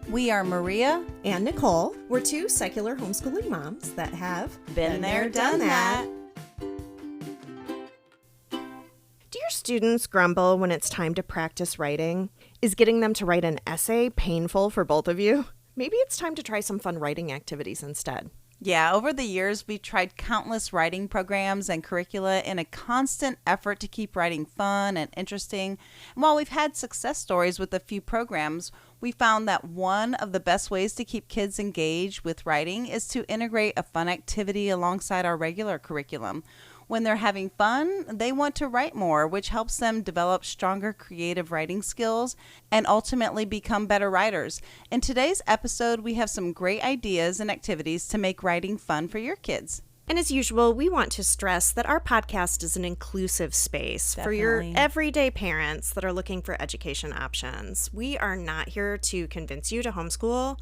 We are Maria and Nicole. We're two secular homeschooling moms that have been there, done that. Do your students grumble when it's time to practice writing? Is getting them to write an essay painful for both of you? Maybe it's time to try some fun writing activities instead. Yeah, over the years, we've tried countless writing programs and curricula in a constant effort to keep writing fun and interesting. And while we've had success stories with a few programs, we found that one of the best ways to keep kids engaged with writing is to integrate a fun activity alongside our regular curriculum. When they're having fun, they want to write more, which helps them develop stronger creative writing skills and ultimately become better writers. In today's episode, we have some great ideas and activities to make writing fun for your kids. And as usual, we want to stress that our podcast is an inclusive space for your everyday parents that are looking for education options. We are not here to convince you to homeschool.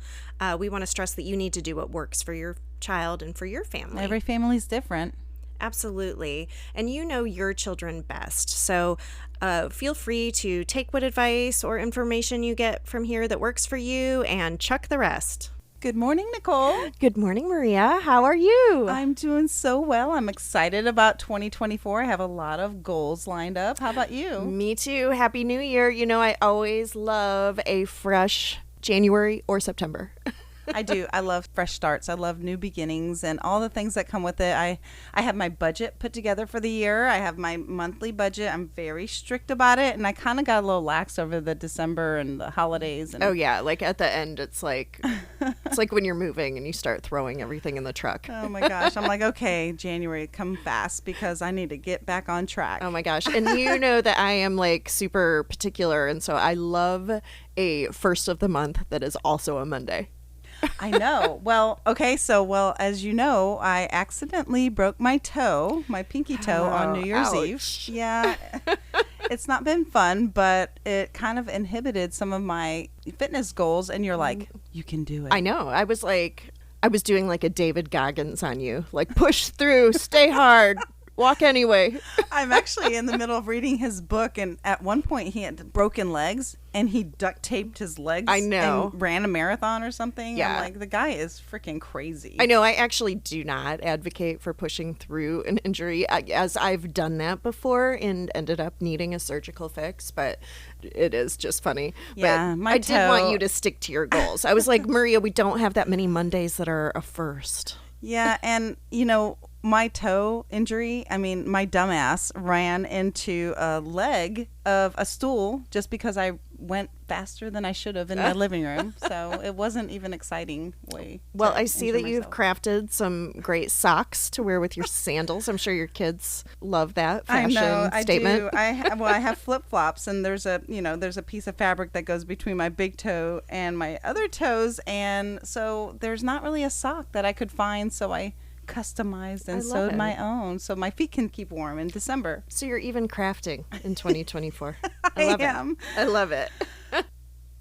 We want to stress that you need to do what works for your child and for your family. Every family's different. Absolutely. And you know your children best. So feel free to take what advice or information you get from here that works for you and chuck the rest. Good morning, Nicole. Good morning, Maria. How are you? I'm doing so well. I'm excited about 2024. I have a lot of goals lined up. How about you? Me too. Happy New Year. You know, I always love a fresh January or September. I do. I love fresh starts. I love new beginnings and all the things that come with it. I have my budget put together for the year. I have my monthly budget. I'm very strict about it. And I kind of got a little lax over the December and the holidays. And oh, yeah. Like at the end, it's like when you're moving and you start throwing everything in the truck. Oh, my gosh. I'm like, okay, January, come fast because I need to get back on track. Oh, my gosh. And you know that I am like super particular. And so I love a first of the month that is also a Monday. I know. Well, okay. So, as you know, I accidentally broke my toe, my pinky toe on New Year's Eve. Yeah. It's not been fun, but it kind of inhibited some of my fitness goals. And you're like, you can do it. I know. I was doing like a David Goggins on you, like push through, stay hard. Walk anyway. I'm actually in the middle of reading his book, and at one point he had broken legs, and he duct taped his legs. I know. And ran a marathon or something. Yeah. I'm like, the guy is freaking crazy. I know. I actually do not advocate for pushing through an injury, as I've done that before and ended up needing a surgical fix, but it is just funny. Yeah, but I did want you to stick to your goals. I was like, Maria, we don't have that many Mondays that are a first. Yeah, and, you know, my toe injury, I mean, my dumbass ran into a leg of a stool just because I went faster than I should have in my living room. So it wasn't even exciting way. Well, I see that you've crafted some great socks to wear with your sandals. I'm sure your kids love that fashion statement. I do. I have flip-flops, and there's a piece of fabric that goes between my big toe and my other toes, and so there's not really a sock that I could find, so I customized and sewed my own so my feet can keep warm in December. So you're even crafting in 2024. I am. I love it.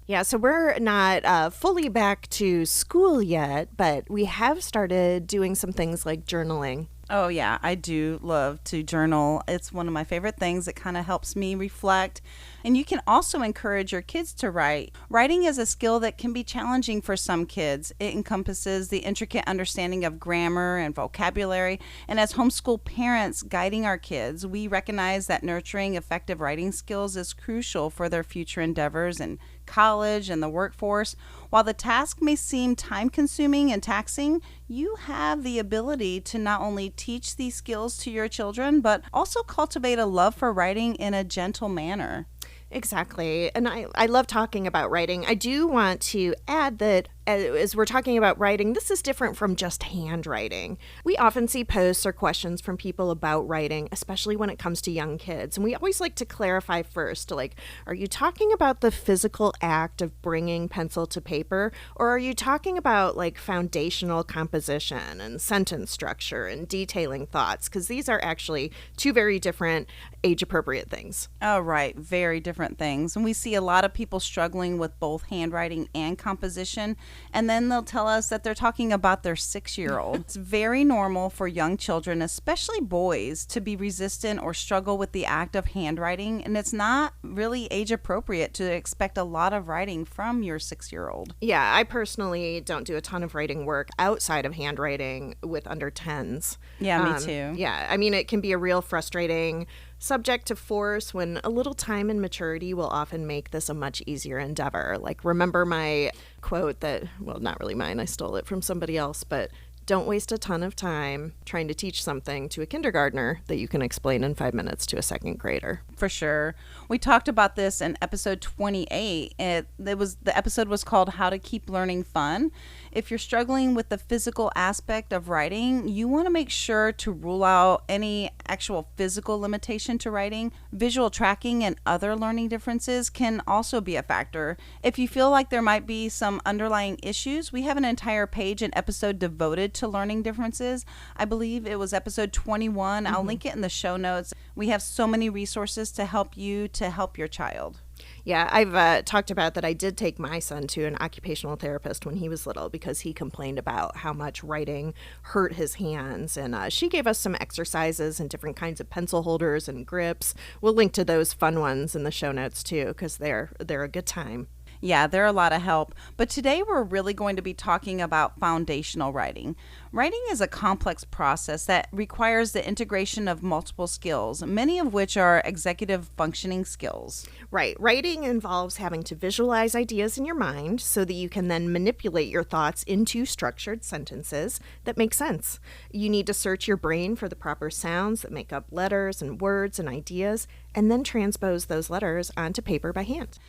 Yeah, so we're not fully back to school yet, but we have started doing some things like journaling. Oh, yeah, I do love to journal. It's one of my favorite things. It kind of helps me reflect. And you can also encourage your kids to write. Writing is a skill that can be challenging for some kids. It encompasses the intricate understanding of grammar and vocabulary. And as homeschool parents guiding our kids, we recognize that nurturing effective writing skills is crucial for their future endeavors in college and the workforce. While the task may seem time-consuming and taxing, you have the ability to not only teach these skills to your children, but also cultivate a love for writing in a gentle manner. Exactly. And I love talking about writing. I do want to add that as we're talking about writing, this is different from just handwriting. We often see posts or questions from people about writing, especially when it comes to young kids. And we always like to clarify first, like, are you talking about the physical act of bringing pencil to paper? Or are you talking about like foundational composition and sentence structure and detailing thoughts? Because these are actually two very different age-appropriate things. Oh, right. Very different things. And we see a lot of people struggling with both handwriting and composition. and then they'll tell us that they're talking about their 6-year-old. It's very normal for young children, especially boys, to be resistant or struggle with the act of handwriting, and it's not really age appropriate to expect a lot of writing from your 6-year-old. Yeah, I personally don't do a ton of writing work outside of handwriting with under 10s. Yeah, me too. Yeah, I mean, it can be a real frustrating subject to force when a little time and maturity will often make this a much easier endeavor. Like, remember my quote that, well, not really mine, I stole it from somebody else, but don't waste a ton of time trying to teach something to a kindergartner that you can explain in 5 minutes to a second grader. For sure. We talked about this in episode 28. The episode was called How to Keep Learning Fun. If you're struggling with the physical aspect of writing, you want to make sure to rule out any actual physical limitation to writing. Visual tracking and other learning differences can also be a factor. If you feel like there might be some underlying issues, we have an entire page and episode devoted to learning differences. I believe it was episode 21. I'll link it in the show notes. We have so many resources to help you to help your child. Yeah, I've talked about that I did take my son to an occupational therapist when he was little because he complained about how much writing hurt his hands. And she gave us some exercises and different kinds of pencil holders and grips. We'll link to those fun ones in the show notes too because they're a good time. Yeah, they're a lot of help. But today we're really going to be talking about foundational writing. Writing is a complex process that requires the integration of multiple skills, many of which are executive functioning skills. Right. Writing involves having to visualize ideas in your mind so that you can then manipulate your thoughts into structured sentences that make sense. You need to search your brain for the proper sounds that make up letters and words and ideas, and then transpose those letters onto paper by hand.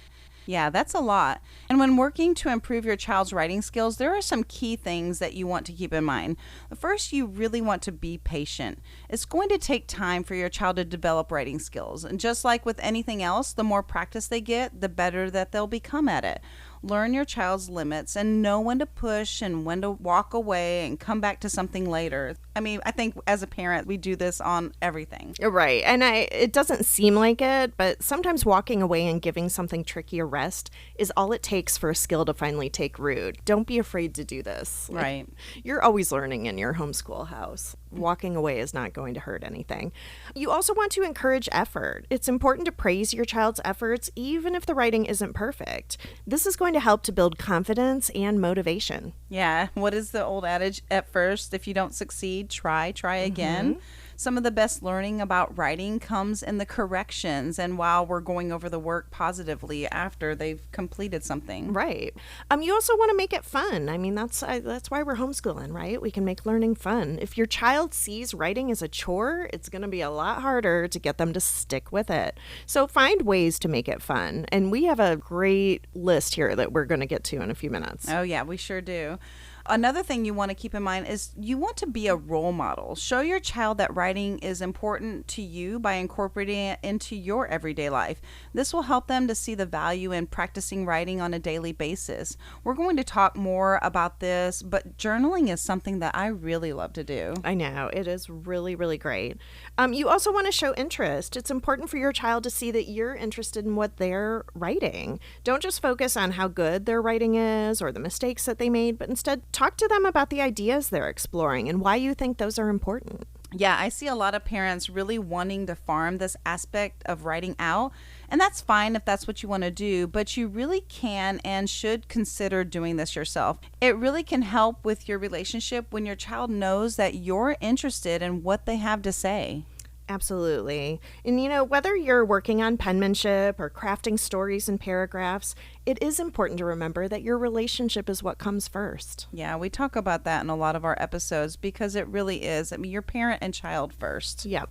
Yeah, that's a lot. And when working to improve your child's writing skills, there are some key things that you want to keep in mind. First, you really want to be patient. It's going to take time for your child to develop writing skills. And just like with anything else, the more practice they get, the better that they'll become at it. Learn your child's limits and know when to push and when to walk away and come back to something later. I mean, I think as a parent, we do this on everything. Right. And it doesn't seem like it, but sometimes walking away and giving something tricky a rest is all it takes for a skill to finally take root. Don't be afraid to do this. Right. You're always learning in your homeschool house. Walking away is not going to hurt anything. You also want to encourage effort. It's important to praise your child's efforts, even if the writing isn't perfect. This is going to help to build confidence and motivation. Yeah. What is the old adage? At first, if you don't succeed, try again. Some of the best learning about writing comes in the corrections and while we're going over the work positively after they've completed something. Right. You also want to make it fun. I mean, that's why we're homeschooling, right? We can make learning fun. If your child sees writing as a chore, it's going to be a lot harder to get them to stick with it. So find ways to make it fun. And we have a great list here that we're going to get to in a few minutes. Oh, yeah, we sure do. Another thing you want to keep in mind is you want to be a role model. Show your child that writing is important to you by incorporating it into your everyday life. This will help them to see the value in practicing writing on a daily basis. We're going to talk more about this, but journaling is something that I really love to do. I know. It is really, really great. You also want to show interest. It's important for your child to see that you're interested in what they're writing. Don't just focus on how good their writing is or the mistakes that they made, but instead talk to them about the ideas they're exploring and why you think those are important. Yeah, I see a lot of parents really wanting to farm this aspect of writing out, and that's fine if that's what you want to do, but you really can and should consider doing this yourself. It really can help with your relationship when your child knows that you're interested in what they have to say. Absolutely. And whether you're working on penmanship or crafting stories and paragraphs, it is important to remember that your relationship is what comes first. Yeah, we talk about that in a lot of our episodes because it really is. I mean, your parent and child first. Yep.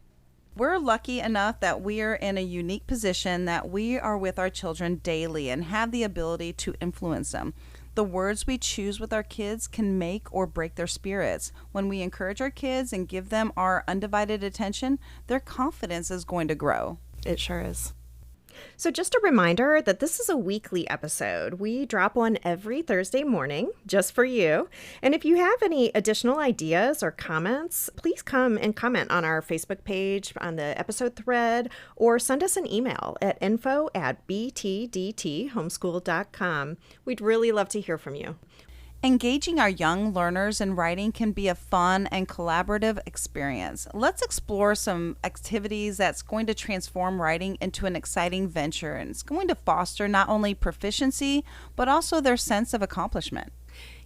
We're lucky enough that we are in a unique position that we are with our children daily and have the ability to influence them. The words we choose with our kids can make or break their spirits. When we encourage our kids and give them our undivided attention, their confidence is going to grow. It sure is. So just a reminder that this is a weekly episode. We drop one every Thursday morning just for you. And if you have any additional ideas or comments, please come and comment on our Facebook page, on the episode thread, or send us an email at info@btdthomeschool.com. We'd really love to hear from you. Engaging our young learners in writing can be a fun and collaborative experience. Let's explore some activities that's going to transform writing into an exciting venture, and it's going to foster not only proficiency, but also their sense of accomplishment.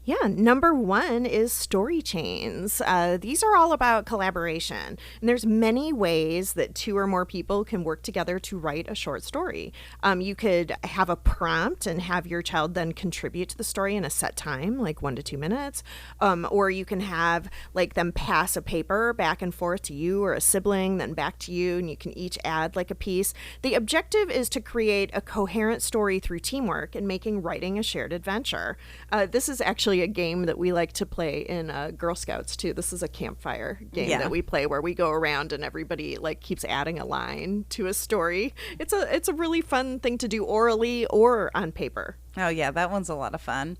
Yeah, number 1 is story chains. These are all about collaboration. And there's many ways that 2 or more people can work together to write a short story. You could have a prompt and have your child then contribute to the story in a set time, like 1 to 2 minutes. Or you can have like them pass a paper back and forth to you or a sibling, then back to you, and you can each add like a piece. The objective is to create a coherent story through teamwork and making writing a shared adventure. This is actually a game that we like to play in Girl Scouts too. This is a campfire game that we play where we go around and everybody like keeps adding a line to a story. It's a really fun thing to do orally or on paper. Oh yeah, that one's a lot of fun.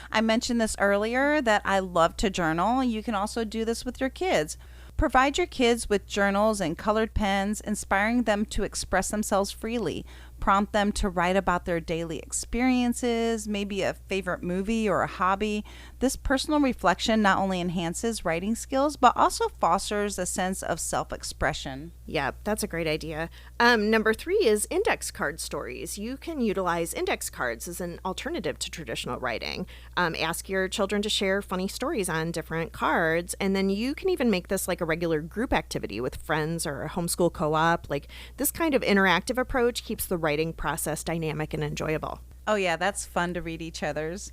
I mentioned this earlier that I love to journal. You can also do this with your kids. Provide your kids with journals and colored pens, inspiring them to express themselves freely. Prompt them to write about their daily experiences, maybe a favorite movie or a hobby. This personal reflection not only enhances writing skills, but also fosters a sense of self-expression. Yeah, that's a great idea. Number 3 is index card stories. You can utilize index cards as an alternative to traditional writing. Ask your children to share funny stories on different cards, and then you can even make this like a regular group activity with friends or a homeschool co-op. Like this kind of interactive approach keeps the writing process dynamic and enjoyable. Oh yeah, that's fun to read each other's.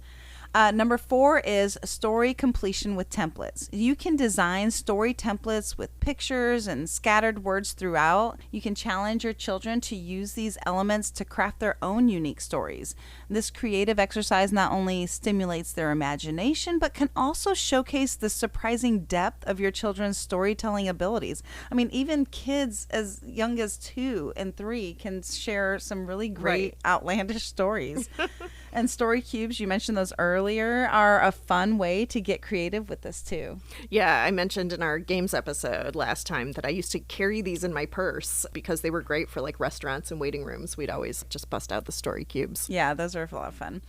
Number 4 is story completion with templates. You can design story templates with pictures and scattered words throughout. You can challenge your children to use these elements to craft their own unique stories. This creative exercise not only stimulates their imagination, but can also showcase the surprising depth of your children's storytelling abilities. I mean, even kids as young as 2 and 3 can share some really great outlandish stories. And story cubes, you mentioned those earlier, are a fun way to get creative with this too. Yeah, I mentioned in our games episode last time that I used to carry these in my purse because they were great for like restaurants and waiting rooms. We'd always just bust out the story cubes. Yeah, those are a lot of fun.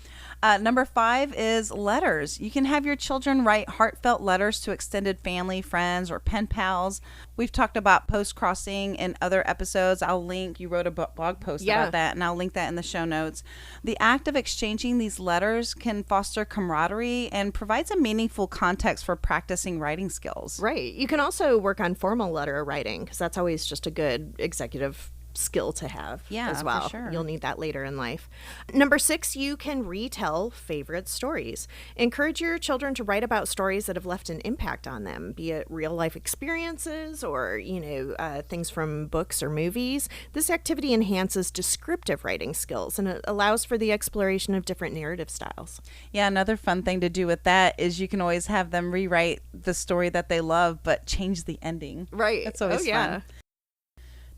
Number 5 is letters. You can have your children write heartfelt letters to extended family, friends, or pen pals. We've talked about post-crossing in other episodes. I'll link, you wrote a blog post about that, and I'll link that in the show notes. The act of exchanging these letters can foster camaraderie and provides a meaningful context for practicing writing skills. Right. You can also work on formal letter writing because that's always just a good executive skill to have as well. For sure. You'll need that later in life. Number 6, you can retell favorite stories. Encourage your children to write about stories that have left an impact on them, be it real life experiences or, things from books or movies. This activity enhances descriptive writing skills and it allows for the exploration of different narrative styles. Yeah, another fun thing to do with that is you can always have them rewrite the story that they love, but change the ending. Right. That's always fun.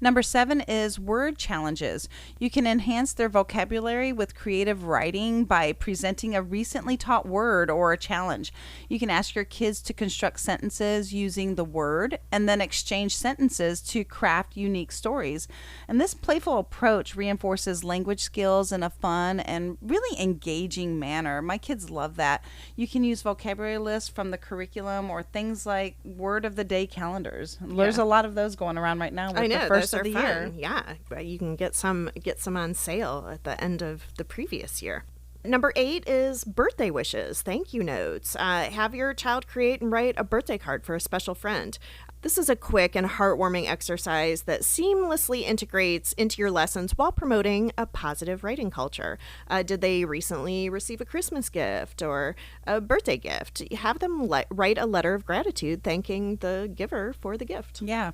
Number 7 is word challenges. You can enhance their vocabulary with creative writing by presenting a recently taught word or a challenge. You can ask your kids to construct sentences using the word and then exchange sentences to craft unique stories. And this playful approach reinforces language skills in a fun and really engaging manner. My kids love that. You can use vocabulary lists from the curriculum or things like word of the day calendars. There's a lot of those going around right now with the first of the year. Yeah, you can get some on sale at the end of the previous year. Number 8 is birthday wishes, thank you notes. Have your child create and write a birthday card for a special friend. This is a quick and heartwarming exercise that seamlessly integrates into your lessons while promoting a positive writing culture. Did they recently receive a Christmas gift or a birthday gift? Have them write a letter of gratitude thanking the giver for the gift. Yeah.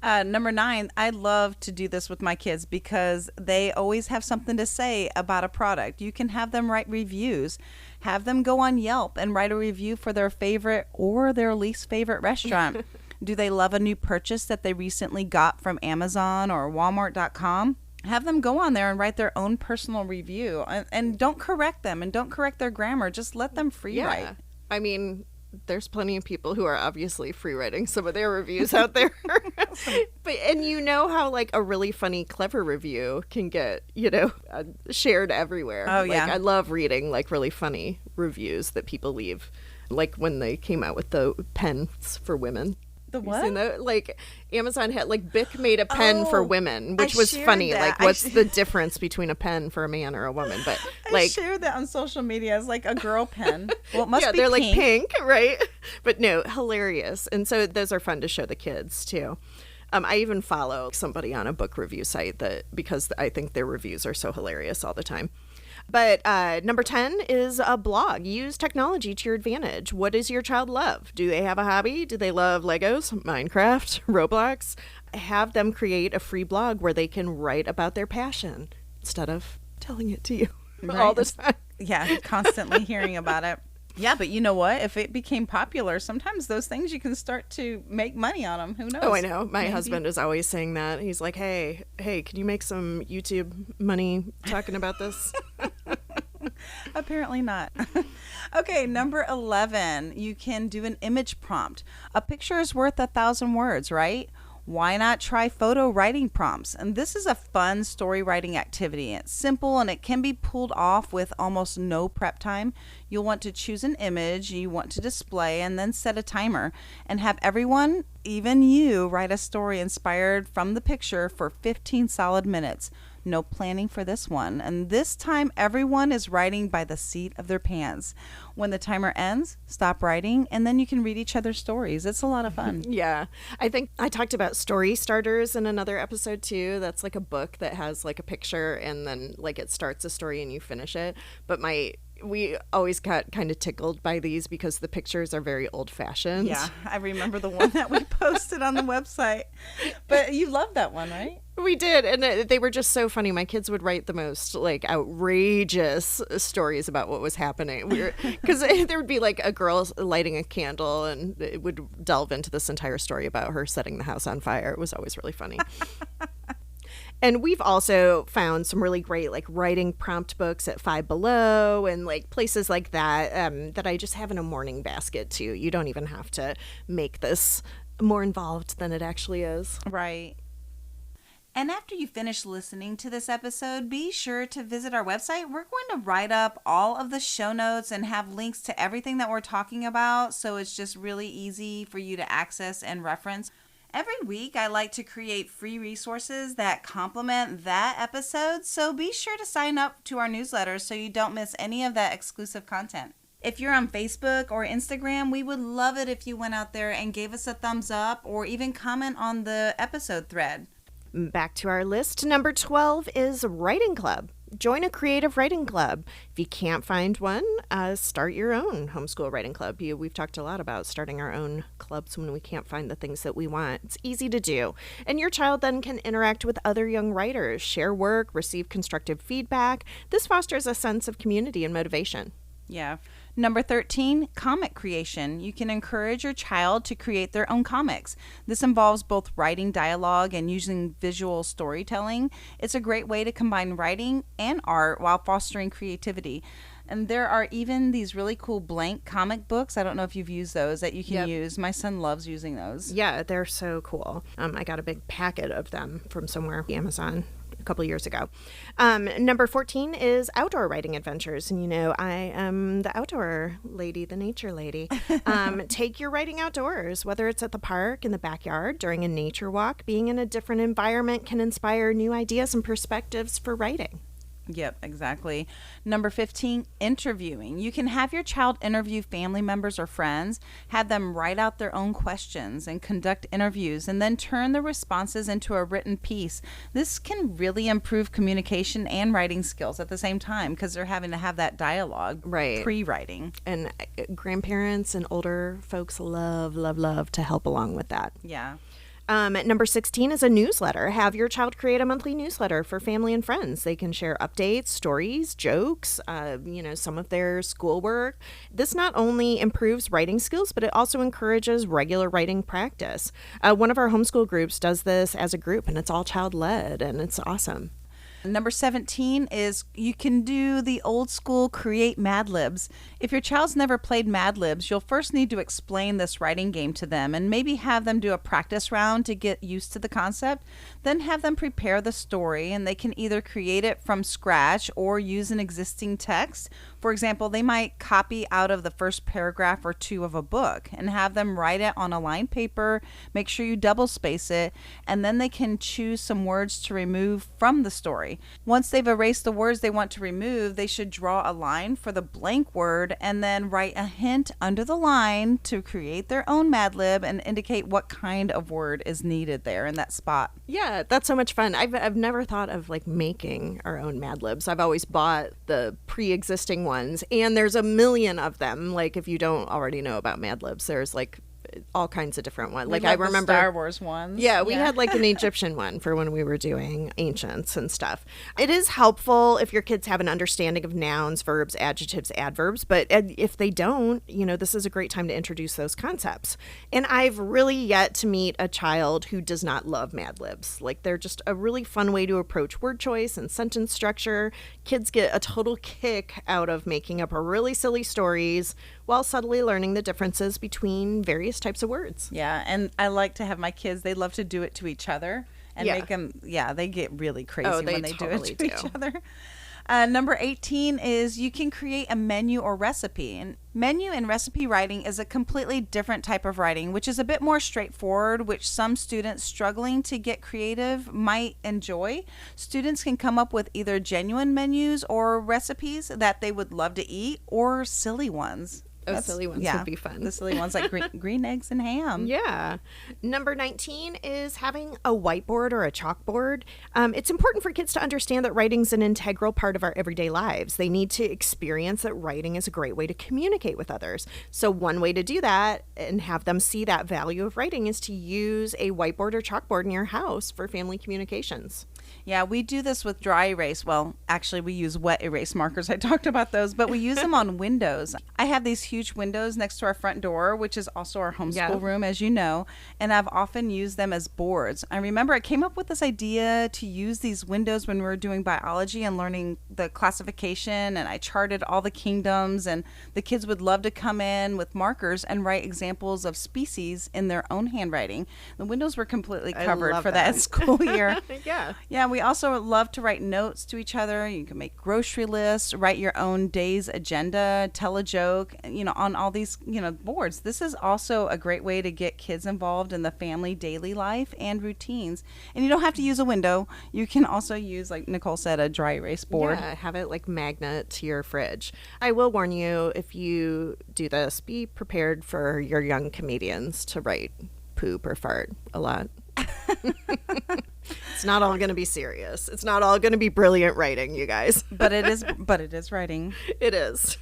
Number 9, I love to do this with my kids because they always have something to say about a product. You can have them write reviews. Have them go on Yelp and write a review for their favorite or their least favorite restaurant. Do they love a new purchase that they recently got from Amazon or Walmart.com? Have them go on there and write their own personal review. And don't correct them and don't correct their grammar. Just let them free write. I mean, there's plenty of people who are obviously free writing some of their reviews out there. But and you know how like a really funny, clever review can get, shared everywhere. Oh, yeah. Like, I love reading like really funny reviews that people leave. Like when they came out with the pens for women. The You what? seen that? Like Amazon had like Bic made a pen for women, which I was shared funny. that. Like what's the difference between a pen for a man or a woman? But I like shared that on social media as like a girl pen. Well, it must yeah, be they're pink. like pink, right? But no, hilarious. And so those are fun to show the kids too. I even follow somebody on a book review site because I think their reviews are so hilarious all the time. But number 10 is a blog. Use technology to your advantage. What does your child love? Do they have a hobby? Do they love Legos, Minecraft, Roblox? Have them create a free blog where they can write about their passion instead of telling it to you all the time. Yeah, constantly hearing about it. Yeah, but you know what? If it became popular, sometimes those things you can start to make money on them. Who knows? Oh, I know. My Maybe. husband is always saying that. He's like, hey, can you make some YouTube money talking about this? Apparently not. Okay, number 11, you can do an image prompt. A picture is worth 1,000 words, right? Why not try photo writing prompts? And this is a fun story writing activity. It's simple and it can be pulled off with almost no prep time. You'll want to choose an image you want to display and then set a timer and have everyone, even you, write a story inspired from the picture for 15 solid minutes. No planning for this one. And this time, everyone is writing by the seat of their pants. When the timer ends, stop writing, and then you can read each other's stories. It's a lot of fun. Yeah. I think I talked about story starters in another episode too. That's like a book that has like a picture and then like it starts a story and you finish it. But we always got kind of tickled by these because the pictures are very old fashioned. Yeah, I remember the one that we posted on the website. But you loved that one, right? We did, and they were just so funny. My kids would write the most like outrageous stories about what was happening. Because there would be like a girl lighting a candle, and it would delve into this entire story about her setting the house on fire. It was always really funny. And we've also found some really great like writing prompt books at Five Below and like places like that that I just have in a morning basket too. You don't even have to make this more involved than it actually is. Right. And after you finish listening to this episode, be sure to visit our website. We're going to write up all of the show notes and have links to everything that we're talking about, so it's just really easy for you to access and reference. Every week, I like to create free resources that complement that episode, so be sure to sign up to our newsletter so you don't miss any of that exclusive content. If you're on Facebook or Instagram, we would love it if you went out there and gave us a thumbs up or even comment on the episode thread. Back to our list. Number 12 is Writing Club. Join a creative writing club. If you can't find one, start your own homeschool writing club. We've talked a lot about starting our own clubs when we can't find the things that we want. It's easy to do. And your child then can interact with other young writers, share work, receive constructive feedback. This fosters a sense of community and motivation. Yeah. Number 13, comic creation. You can encourage your child to create their own comics. This involves both writing dialogue and using visual storytelling. It's a great way to combine writing and art while fostering creativity. And there are even these really cool blank comic books. I don't know if you've used those that you can use. My son loves using those. Yeah, they're so cool. I got a big packet of them from somewhere, Amazon, a couple years ago. Number 14 is outdoor writing adventures. And I am the outdoor lady, the nature lady. Take your writing outdoors, whether it's at the park, in the backyard, during a nature walk. Being in a different environment can inspire new ideas and perspectives for writing. Yep, exactly. Number 15, interviewing. You can have your child interview family members or friends, have them write out their own questions and conduct interviews, and then turn the responses into a written piece. This can really improve communication and writing skills at the same time because they're having to have that dialogue pre-writing. And grandparents and older folks love to help along with that. Yeah. Number 16 is a newsletter. Have your child create a monthly newsletter for family and friends. They can share updates, stories, jokes, some of their schoolwork. This not only improves writing skills, but it also encourages regular writing practice. One of our homeschool groups does this as a group, and it's all child-led, and it's awesome. Number 17 is you can do the old school create Mad Libs. If your child's never played Mad Libs, you'll first need to explain this writing game to them and maybe have them do a practice round to get used to the concept. Then have them prepare the story, and they can either create it from scratch or use an existing text. For example, they might copy out of the first paragraph or two of a book and have them write it on a lined paper. Make sure you double space it, and then they can choose some words to remove from the story. Once they've erased the words they want to remove, they should draw a line for the blank word and then write a hint under the line to create their own Mad Lib and indicate what kind of word is needed there in that spot. Yeah, that's so much fun. I've never thought of like making our own Mad Libs. I've always bought the pre-existing ones, and there's a million of them. Like, if you don't already know about Mad Libs, there's like all kinds of different ones. Like, I remember the Star Wars ones. Yeah, we had like an Egyptian one for when we were doing ancients and stuff. It is helpful if your kids have an understanding of nouns, verbs, adjectives, adverbs, but if they don't, this is a great time to introduce those concepts. And I've really yet to meet a child who does not love Mad Libs. Like, they're just a really fun way to approach word choice and sentence structure. Kids get a total kick out of making up really silly stories while subtly learning the differences between various types of words. Yeah, and I like to have my kids, they love to do it to each other and make them, they get really crazy when they totally do it to each other. Number 18 is you can create a menu or recipe. And menu and recipe writing is a completely different type of writing, which is a bit more straightforward, which some students struggling to get creative might enjoy. Students can come up with either genuine menus or recipes that they would love to eat, or silly ones. Silly ones would be fun. The silly ones like green eggs and ham. Yeah. Number 19 is having a whiteboard or a chalkboard. It's important for kids to understand that writing's an integral part of our everyday lives. They need to experience that writing is a great way to communicate with others. So one way to do that and have them see that value of writing is to use a whiteboard or chalkboard in your house for family communications. Yeah, we do this with dry erase. Well, actually, we use wet erase markers. I talked about those, but we use them on windows. I have these huge windows next to our front door, which is also our homeschool room, as you know, and I've often used them as boards. I remember I came up with this idea to use these windows when we were doing biology and learning the classification, and I charted all the kingdoms, and the kids would love to come in with markers and write examples of species in their own handwriting. The windows were completely covered for that school year. Yeah, we also love to write notes to each other. You can make grocery lists, write your own day's agenda, tell a joke, on all these, boards. This is also a great way to get kids involved in the family daily life and routines. And you don't have to use a window. You can also use, like Nicole said, a dry erase board. Yeah, have it like magnet to your fridge. I will warn you, if you do this, be prepared for your young comedians to write poop or fart a lot. It's not all going to be serious. It's not all going to be brilliant writing, you guys. But it is writing. It is.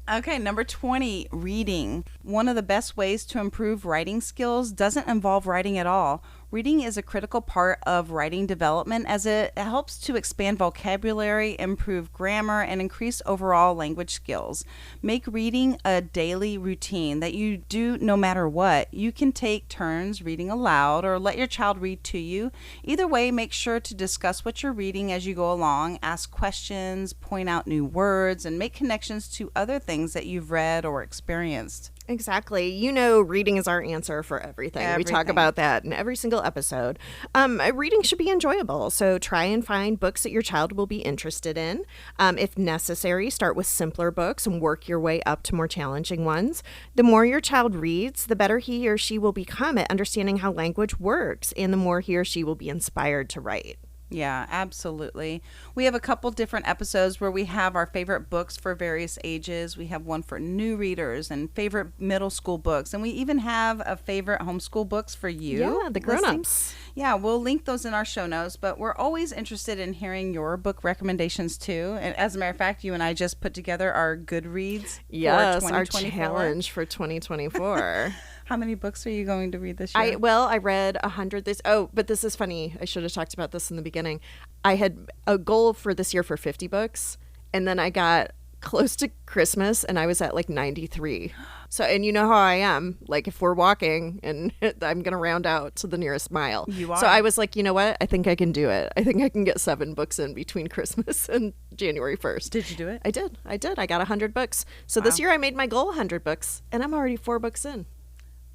Okay, number 20, reading. One of the best ways to improve writing skills doesn't involve writing at all. Reading is a critical part of writing development as it helps to expand vocabulary, improve grammar, and increase overall language skills. Make reading a daily routine that you do no matter what. You can take turns reading aloud or let your child read to you. Either way, make sure to discuss what you're reading as you go along, ask questions, point out new words, and make connections to other things that you've read or experienced. Exactly. Reading is our answer for everything. We talk about that in every single episode. Reading should be enjoyable, so try and find books that your child will be interested in. If necessary, start with simpler books and work your way up to more challenging ones. The more your child reads, the better he or she will become at understanding how language works, and the more he or she will be inspired to write. Yeah, absolutely. We have a couple different episodes where we have our favorite books for various ages. We have one for new readers and favorite middle school books. And we even have a favorite homeschool books for you. Yeah, the grown-ups. Yeah, we'll link those in our show notes. But we're always interested in hearing your book recommendations too. And as a matter of fact, you and I just put together our Goodreads for 2024. Our challenge for 2024. How many books are you going to read this year? I read 100 but this is funny. I should have talked about this in the beginning. I had a goal for this year for 50 books, and then I got close to Christmas, and I was at like 93. So, and you know how I am. Like, if we're walking and I'm going to round out to the nearest mile. You are. So I was like, you know what? I think I can do it. I think I can get 7 books in between Christmas and January 1st. Did you do it? I did. I got 100 books. So this year I made my goal 100 books, and I'm already 4 books in.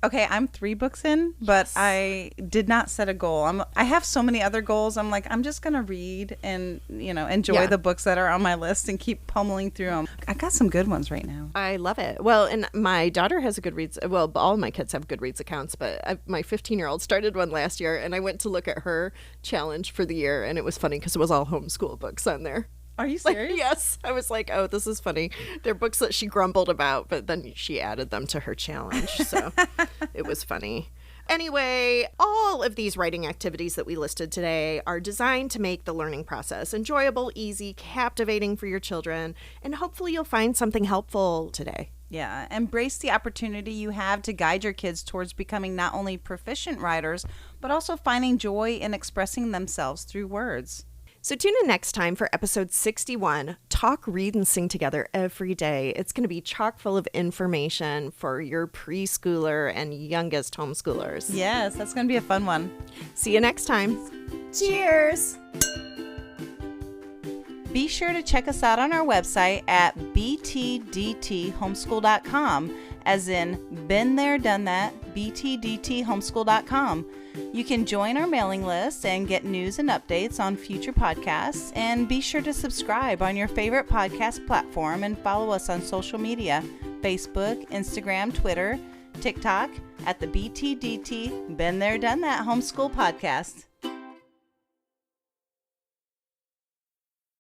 Okay, I'm 3 books in, but yes. I did not set a goal. I have so many other goals. I'm like, I'm just going to read and, enjoy the books that are on my list and keep pummeling through them. I got some good ones right now. I love it. Well, and my daughter has a Goodreads. Well, all my kids have Goodreads accounts, but my 15-year-old started one last year, and I went to look at her challenge for the year, and it was funny because it was all homeschool books on there. Are you serious? Yes. I was like, oh, this is funny. They're books that she grumbled about, but then she added them to her challenge. So it was funny. Anyway, all of these writing activities that we listed today are designed to make the learning process enjoyable, easy, captivating for your children, and hopefully you'll find something helpful today. Yeah, embrace the opportunity you have to guide your kids towards becoming not only proficient writers, but also finding joy in expressing themselves through words. So tune in next time for episode 61, Talk, Read, and Sing Together Every Day. It's going to be chock full of information for your preschooler and youngest homeschoolers. Yes, that's going to be a fun one. See you next time. Cheers! Be sure to check us out on our website at btdthomeschool.com, as in been there, done that, btdthomeschool.com. You can join our mailing list and get news and updates on future podcasts, and be sure to subscribe on your favorite podcast platform and follow us on social media, Facebook, Instagram, Twitter, TikTok at the BTDT Been There Done That Homeschool Podcast.